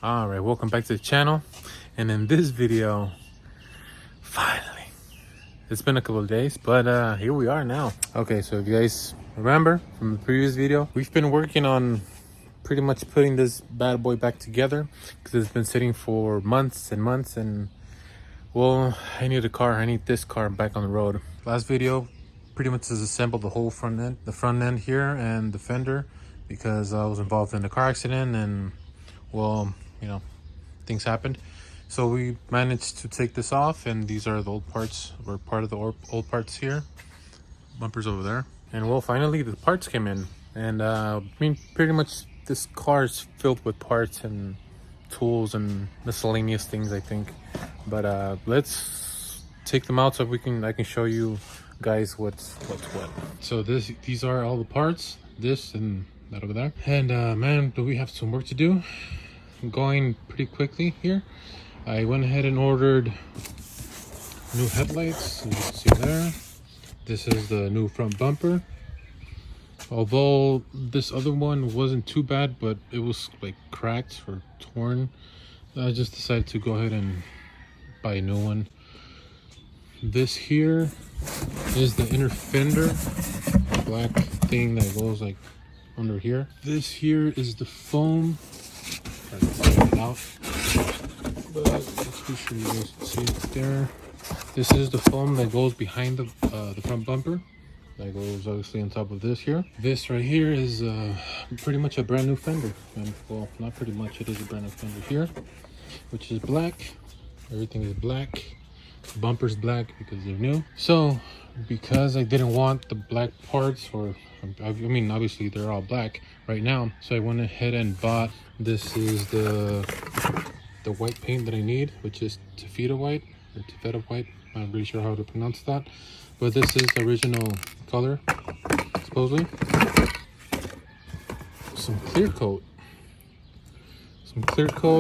All right, welcome back to the channel. And in this video, finally, it's been a couple of days, but here we are now. Okay, so if you guys remember from the previous video, we've been working on pretty much putting this bad boy back together because it's been sitting for months and months, and well, I need a car. I need this car back on the road. Last video pretty much disassembled the whole front end here and the fender, because I was involved in a car accident, and well, you know, things happened. So we managed to take this off, and these are the old parts, or part of the old parts here. Bumpers over there. And well, finally the parts came in, and I mean, pretty much this car is filled with parts and tools and miscellaneous things, I think. But let's take them out so I can show you guys what's what. So these are all the parts, this and that over there. And man, do we have some work to do. I'm going pretty quickly here. I went ahead and ordered new headlights, you can see there. This is the new front bumper. Although this other one wasn't too bad, but it was like cracked or torn, I just decided to go ahead and buy a new one. This here is the inner fender, black thing that goes like under here. This here is the foam. Try to take it out, but let's be sure you guys can see it there. This is the foam that goes behind the front bumper. That goes obviously on top of this here. This right here is pretty much a brand new fender, and well, not pretty much, it is a brand new fender here, which is black. Everything is black. The bumper's black because they're new. So because I didn't want the black parts, or I mean obviously they're all black right now, so I went ahead and bought, this is the white paint that I need, which is taffeta white or taffeta white. I'm not really sure how to pronounce that, but this is the original color supposedly. Some clear coat,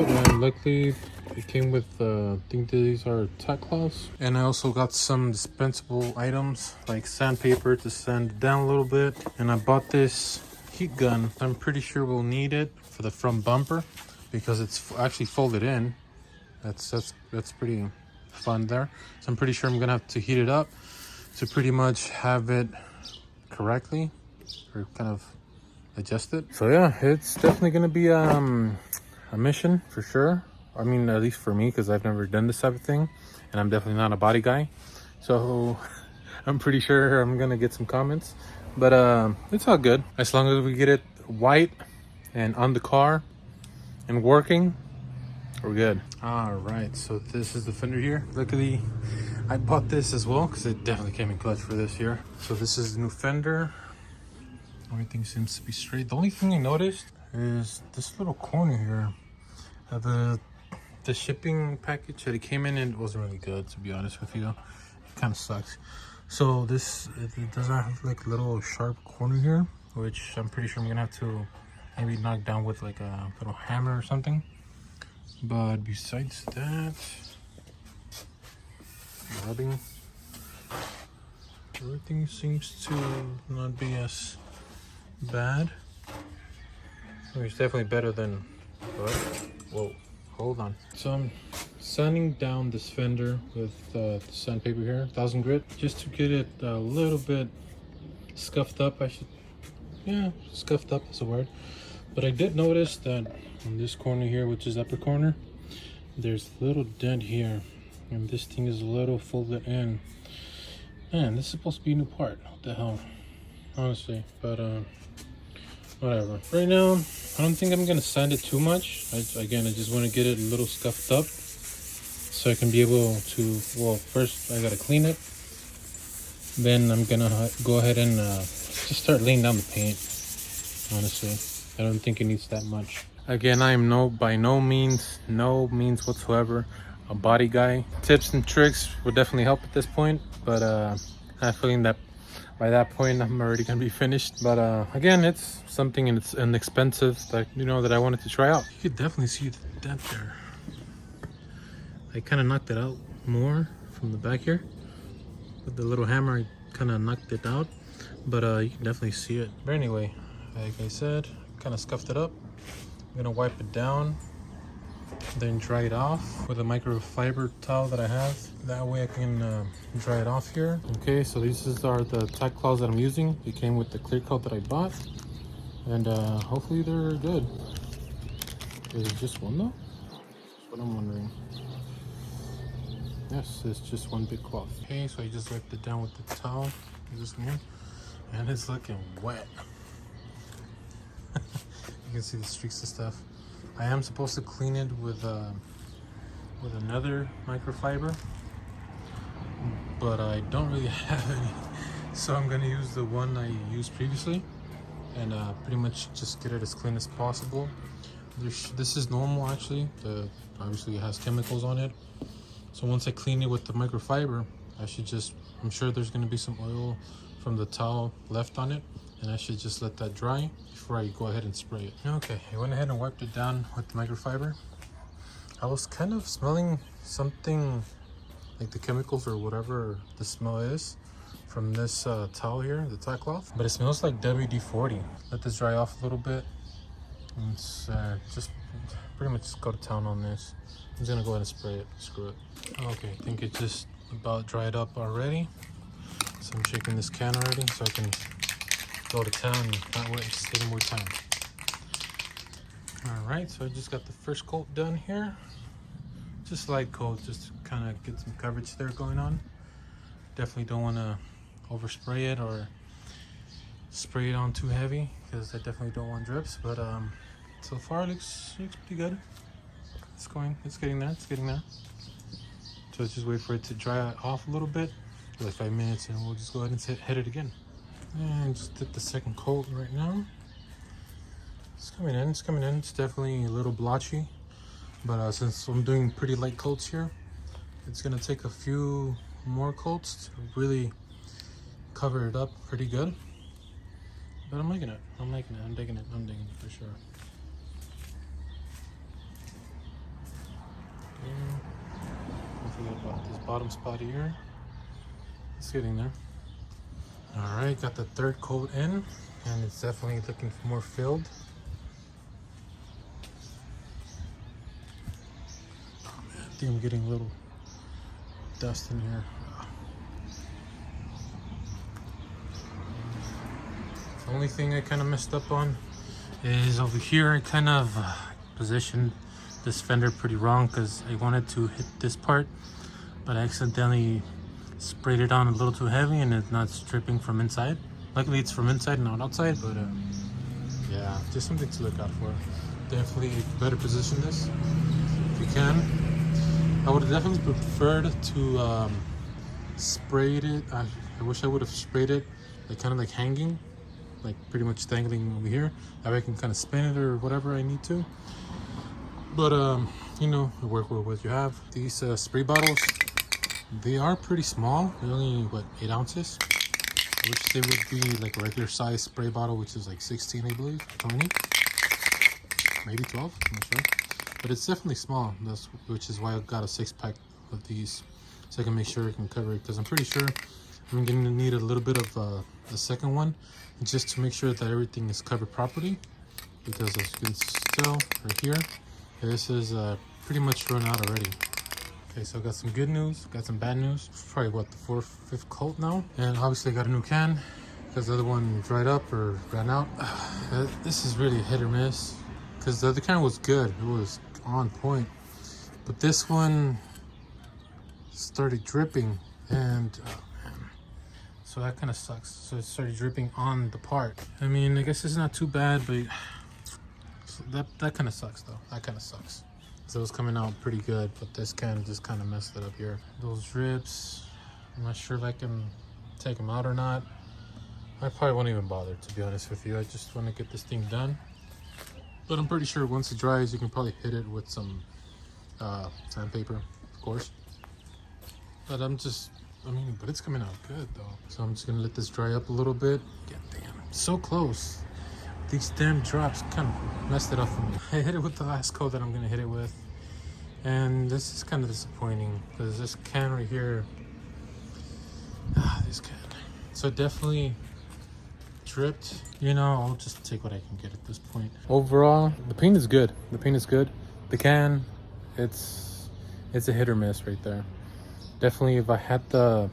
and luckily it came with I think these are tack cloths. And I also got some dispensable items like sandpaper to sand it down a little bit, and I bought this heat gun. I'm pretty sure we'll need it for the front bumper because it's actually folded in. That's pretty fun there. So I'm pretty sure I'm gonna have to heat it up to pretty much have it correctly, or kind of adjust it. So yeah, it's definitely gonna be a mission for sure. I mean, at least for me, because I've never done this type of thing, and I'm definitely not a body guy. So I'm pretty sure I'm gonna get some comments, but it's all good as long as we get it white and on the car and working. We're good. All right, so this is the fender here. Luckily I bought this as well because it definitely came in clutch for this here. So this is the new fender. Everything seems to be straight. The only thing I noticed is this little corner here. The shipping package that it came in, and it wasn't really good, to be honest with you. It kind of sucks. So this, it does not have like a little sharp corner here, which I'm pretty sure I'm gonna have to maybe knock down with like a little hammer or something. But besides that, rubbing, everything seems to not be as bad. I mean, it's definitely better than what? Whoa, hold on. So I'm sanding down this fender with the sandpaper here, 1000 grit, just to get it a little bit scuffed up. Scuffed up is a word. But I did notice that on this corner here, which is upper corner, there's a little dent here, and this thing is a little folded in. Man, this is supposed to be a new part. What the hell, honestly. But whatever. Right now, I don't think I'm gonna sand it too much. I just want to get it a little scuffed up so I can be able to, well, first I gotta clean it, then I'm gonna go ahead and just start laying down the paint. Honestly, I don't think it needs that much. Again, I am by no means whatsoever a body guy. Tips and tricks would definitely help at this point, but I have a feeling that by that point I'm already gonna be finished. But again, it's something, and it's inexpensive that that I wanted to try out. You could definitely see the dent there. I kind of knocked it out more from the back here with the little hammer. I kind of knocked it out, but you can definitely see it. But anyway, like I said, kind of scuffed it up. I'm gonna wipe it down then dry it off with a microfiber towel that I have. That way I can dry it off here. Okay, so these are the tack claws that I'm using. They came with the clear coat that I bought, and hopefully they're good. Is it just one though? That's what I'm wondering. Yes, it's just one big cloth. Okay, so I just wiped it down with the towel. This one, and it's looking wet. You can see the streaks and stuff. I am supposed to clean it with another microfiber, but I don't really have any, so I'm gonna use the one I used previously, and pretty much just get it as clean as possible. This is normal actually. Obviously it has chemicals on it, so once I clean it with the microfiber, I'm sure there's gonna be some oil from the towel left on it, and I should just let that dry before I go ahead and spray it. Okay, I went ahead and wiped it down with the microfiber. I was kind of smelling something like the chemicals or whatever the smell is from this towel here, the tack cloth, but it smells like WD-40. Let this dry off a little bit, and just pretty much just go to town on this. I'm just gonna go ahead and spray it. Screw it. Okay, I think it just about dried up already, so I'm shaking this can already so I can go to town and not waste any more time. All right, so I just got the first coat done here. Just light coat, just to kind of get some coverage there going on. Definitely don't want to overspray it or spray it on too heavy, because I definitely don't want drips. But so far it looks pretty good. It's getting there. So let's just wait for it to dry off a little bit, like 5 minutes, and we'll just go ahead and hit it again. And just did the second coat right now. It's coming in. It's definitely a little blotchy, but since I'm doing pretty light coats here, it's gonna take a few more coats to really cover it up pretty good. But I'm liking it. I'm digging it for sure. Don't forget about this bottom spot here. It's getting there. All right, got the third coat in, and it's definitely looking more filled. Oh man, I think I'm getting a little dust in here. The only thing I kind of messed up on is over here. I kind of positioned this fender pretty wrong, because I wanted to hit this part, but I accidentally sprayed it on a little too heavy, and it's not stripping from inside. Luckily it's from inside and not outside, but yeah, just something to look out for. Definitely better position this if you can. I would have definitely preferred to spray it. I wish I would have sprayed it like kind of like hanging, like pretty much dangling over here. That way I can kind of spin it or whatever I need to. But you know, work with what you have. These spray bottles, they are pretty small. They're only, what, 8 ounces? I wish they would be like a regular size spray bottle, which is like 16, I believe, 20, maybe 12, I'm not sure. But it's definitely small, which is why I got a 6-pack of these, so I can make sure I can cover it, because I'm pretty sure I'm going to need a little bit of a second one, just to make sure that everything is covered properly, because as you can tell right here, this is pretty much run out already. Okay, so I got some good news, got some bad news. Probably what, the 4th, 5th coat now. And obviously I got a new can because the other one dried up or ran out. This is really hit or miss, because the other can was good. It was on point. But this one started dripping, and so that kind of sucks. So it started dripping on the part. I mean, I guess it's not too bad, but so that kind of sucks though. That kind of sucks. So it was coming out pretty good, but this can just kind of messed it up here. Those drips, I'm not sure if I can take them out or not. I probably won't even bother, to be honest with you. I just want to get this thing done. But I'm pretty sure once it dries, you can probably hit it with some sandpaper, of course. But but it's coming out good though. So I'm just gonna let this dry up a little bit. God damn, so close. These damn drops kind of messed it up for me. I hit it with the last coat that I'm gonna hit it with, and this is kind of disappointing, because this can right here, this can, so it definitely dripped. You know, I'll just take what I can get at this point. Overall, the paint is good. The can it's a hit or miss right there. Definitely, if I had the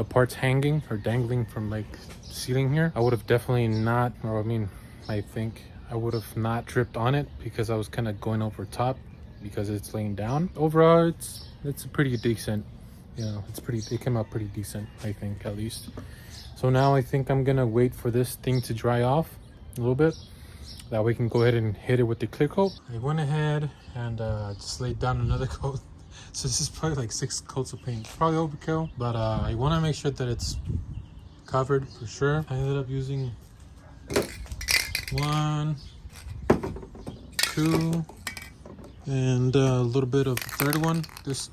parts hanging or dangling from like ceiling here, I would have definitely not, or I mean, I think I would have not dripped on it because I was kind of going over top because it's laying down. Overall, it's a pretty decent, you know, it came out pretty decent, I think, at least. So now I think I'm gonna wait for this thing to dry off a little bit. That way we can go ahead and hit it with the clear coat. I went ahead and just laid down another coat. So this is probably like 6 coats of paint. Probably overkill, but I want to make sure that it's covered for sure. I ended up using 1, 2, and a little bit of the third one. This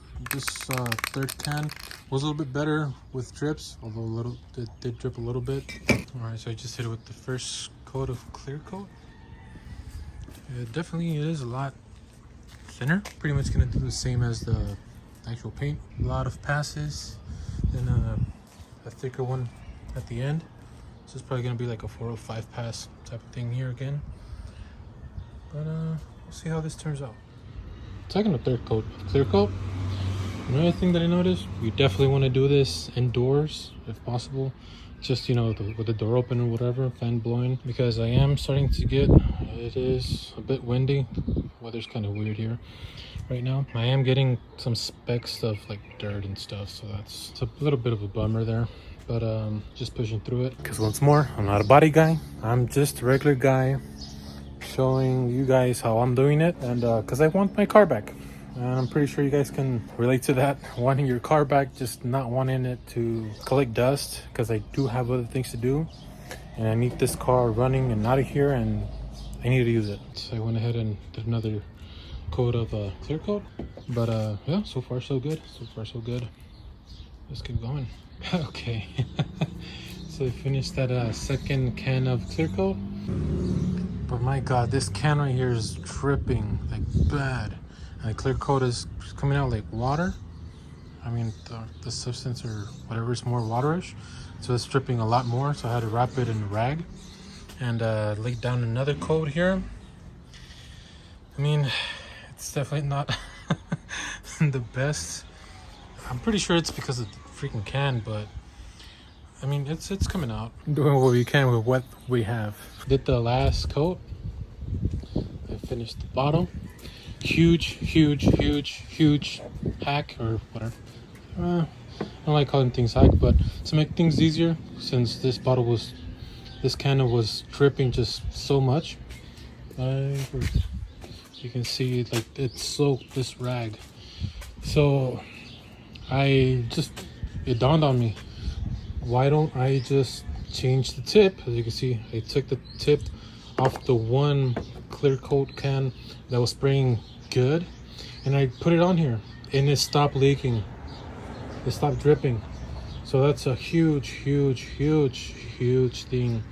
third can was a little bit better with drips, although it did drip a little bit. All right, so I just hit it with the first coat of clear coat. It definitely is a lot thinner. Pretty much gonna do the same as the actual paint. A lot of passes, then a thicker one at the end. So it's probably gonna be like a 4 or 5 pass type of thing here again. But we'll see how this turns out. Second or third coat of clear coat. Another thing that I noticed, you definitely want to do this indoors if possible. Just, you know, with the door open or whatever, fan blowing, because I am starting to get, it is a bit windy. Weather's kind of weird here right now. I am getting some specks of like dirt and stuff, so it's a little bit of a bummer there, but just pushing through it. Because once more, I'm not a body guy, I'm just a regular guy showing you guys how I'm doing it, and because I want my car back. And I'm pretty sure you guys can relate to that. Wanting your car back, just not wanting it to collect dust, because I do have other things to do. And I need this car running and out of here, and I need to use it. So I went ahead and did another coat of clear coat. But yeah, so far so good. So far so good. Let's keep going. Okay. So I finished that second can of clear coat. But my God, this can right here is dripping like bad. And the clear coat is coming out like water. I mean, the substance or whatever is more waterish. So it's dripping a lot more. So I had to wrap it in a rag and lay down another coat here. I mean, it's definitely not the best. I'm pretty sure it's because of the freaking can, but I mean, it's coming out. Doing what we can with what we have. Did the last coat. I finished the bottom. Huge hack or whatever. I don't like calling things hack, but to make things easier, since this can was dripping just so much, you can see like it soaked this rag. So it dawned on me, why don't I just change the tip? As you can see, I took the tip off the one clear coat can that was spraying good, and I put it on here, and it stopped leaking. It stopped dripping. So that's a huge thing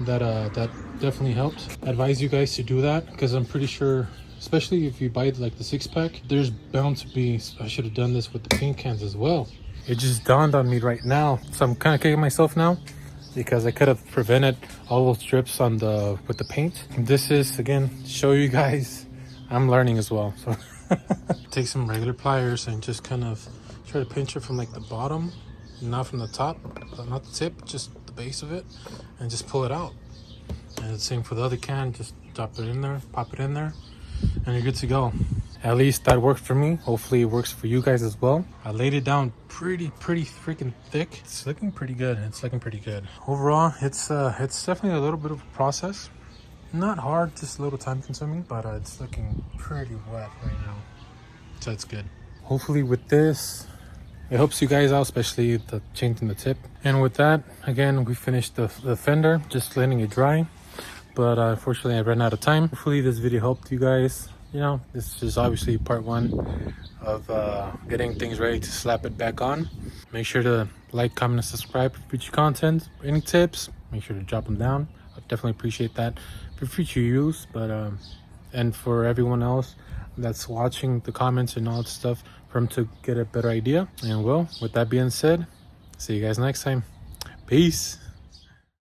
that definitely helped. I advise you guys to do that, because I'm pretty sure, especially if you buy like the 6-pack, there's bound to be, I should have done this with the paint cans as well. It just dawned on me right now, so I'm kind of kicking myself now, because I could have prevented all those drips on with the paint. This is, again, show you guys I'm learning as well. So take some regular pliers and just kind of try to pinch it from like the bottom, not from the top, not the tip, just the base of it, and just pull it out. And the same for the other can, just drop it in there, pop it in there, and you're good to go. At least that worked for me. Hopefully it works for you guys as well. I laid it down pretty freaking thick. It's looking pretty good. Overall, it's definitely a little bit of a process. Not hard, just a little time consuming, but it's looking pretty wet right now. So it's good. Hopefully with this, it helps you guys out, especially the changing the tip. And with that, again, we finished the fender, just letting it dry. But unfortunately, I ran out of time. Hopefully this video helped you guys. You know, this is obviously part 1 of getting things ready to slap it back on. Make sure to like, comment, and subscribe for future content. Any tips, make sure to drop them down. I definitely appreciate that for future use. But and for everyone else that's watching the comments and all that stuff, for them to get a better idea. And well, with that being said, see you guys next time. Peace.